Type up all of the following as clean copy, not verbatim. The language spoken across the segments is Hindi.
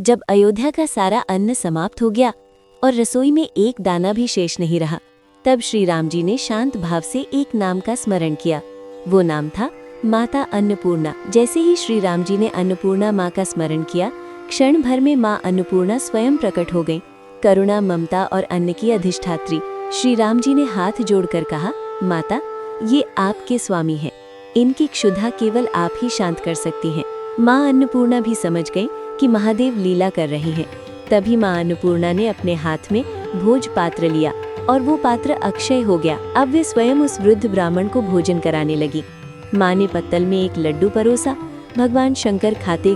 जब अयोध्या का सारा अन्न समाप्त हो गया और रसोई में एक दाना भी शेष नहीं रहा, तब श्री राम जी ने शांत भाव से एक नाम का स्मरण किया। वो नाम था माता अन्नपूर्णा। जैसे ही श्री राम जी ने अन्नपूर्णा माँ का स्मरण किया, क्षण भर में माँ अन्नपूर्णा स्वयं प्रकट हो गई, करुणा, ममता और अन्न की अधिष्ठात्री। श्री राम जी ने हाथ जोड़कर कहा, माता, ये आपके स्वामी हैं, इनकी क्षुधा केवल आप ही शांत कर सकती हैं। माँ अन्नपूर्णा भी समझ गई कि महादेव लीला कर रहे हैं। तभी माँ अन्नपूर्णा ने अपने हाथ में भोज पात्र लिया और वो पात्र अक्षय हो गया। अब वे स्वयं उस वृद्ध ब्राह्मण को भोजन कराने लगी। माँ ने पत्तल में एक लड्डू परोसा। भगवान शंकर खाते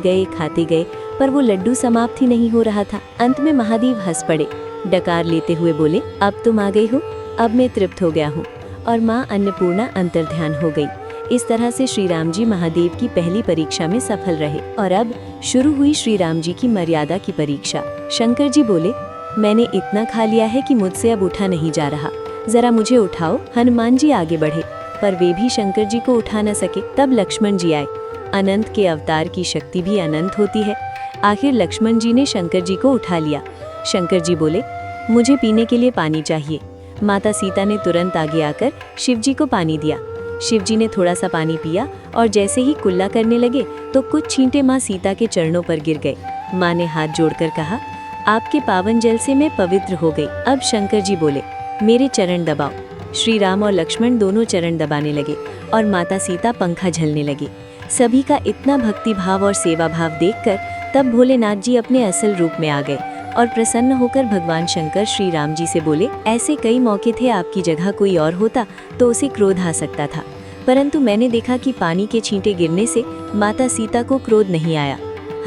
गए, पर वो लड्डू समाप्त ही नहीं हो रहा था। अंत में महादेव हंस पड़े, डकार लेते हुए बोले, अब तुम आ गई हो, अब मैं तृप्त हो गया हूँ। और माँ अन्नपूर्णा अंतर्ध्यान हो गई। इस तरह से श्री राम जी महादेव की पहली परीक्षा में सफल रहे। और अब शुरू हुई श्री राम जी की मर्यादा की परीक्षा। शंकर जी बोले, मैंने इतना खा लिया है कि मुझसे अब उठा नहीं जा रहा, जरा मुझे उठाओ। हनुमान जी आगे बढ़े, पर वे भी शंकर जी को उठा न सके। तब लक्ष्मण जी आए। अनंत के अवतार की शक्ति भी अनंत होती है। आखिर लक्ष्मण जी ने शंकर जी को उठा लिया। शंकर जी बोले, मुझे पीने के लिए पानी चाहिए। माता सीता ने तुरंत आगे आकर शिव जी को पानी दिया। शिव जी ने थोड़ा सा पानी पिया और जैसे ही कुल्ला करने लगे तो कुछ छींटे माँ सीता के चरणों पर गिर गए। माँ ने हाथ जोड़कर कहा, आपके पावन जल से मैं पवित्र हो गई। अब शंकर जी बोले, मेरे चरण दबाओ। श्री राम और लक्ष्मण दोनों चरण दबाने लगे और माता सीता पंखा झलने लगी। सभी का इतना भक्ति भाव और सेवा भाव देखकर तब भोलेनाथ जी अपने असल रूप में आ गए और प्रसन्न होकर भगवान शंकर श्री राम जी से बोले, ऐसे कई मौके थे आपकी जगह कोई और होता तो उसे क्रोध आ सकता था, परंतु मैंने देखा कि पानी के छींटे गिरने से माता सीता को क्रोध नहीं आया।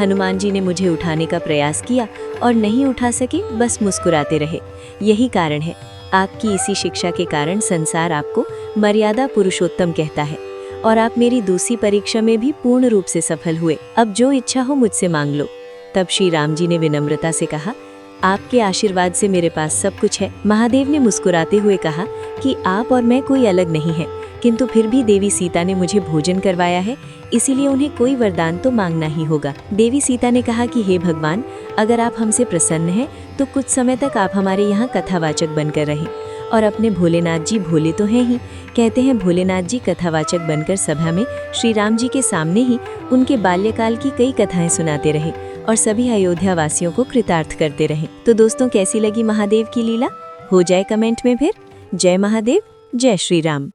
हनुमान जी ने मुझे उठाने का प्रयास किया और नहीं उठा सके, बस मुस्कुराते रहे। यही कारण है, आपकी इसी शिक्षा के कारण संसार आपको मर्यादा पुरुषोत्तम कहता है और आप मेरी दूसरी परीक्षा में भी पूर्ण रूप से सफल हुए। अब जो इच्छा हो मुझसे मांग लो। तब श्री राम जी ने विनम्रता से कहा, आपके आशीर्वाद से मेरे पास सब कुछ है। महादेव ने मुस्कुराते हुए कहा कि आप और मैं कोई अलग नहीं है, किंतु फिर भी देवी सीता ने मुझे भोजन करवाया है, इसीलिए उन्हें कोई वरदान तो मांगना ही होगा। देवी सीता ने कहा कि हे भगवान, अगर आप हमसे प्रसन्न हैं तो कुछ समय तक आप हमारे यहाँ कथावाचक बनकर रहें। और अपने भोलेनाथ जी भोले तो हैं ही, कहते हैं भोलेनाथ जी कथावाचक बनकर सभा में श्री राम जी के सामने ही उनके बाल्यकाल की कई कथाएं सुनाते रहे और सभी अयोध्या वासियों को कृतार्थ करते रहे। तो दोस्तों, कैसी लगी महादेव की लीला? हो जाए कमेंट में फिर। जय महादेव, जय श्री राम।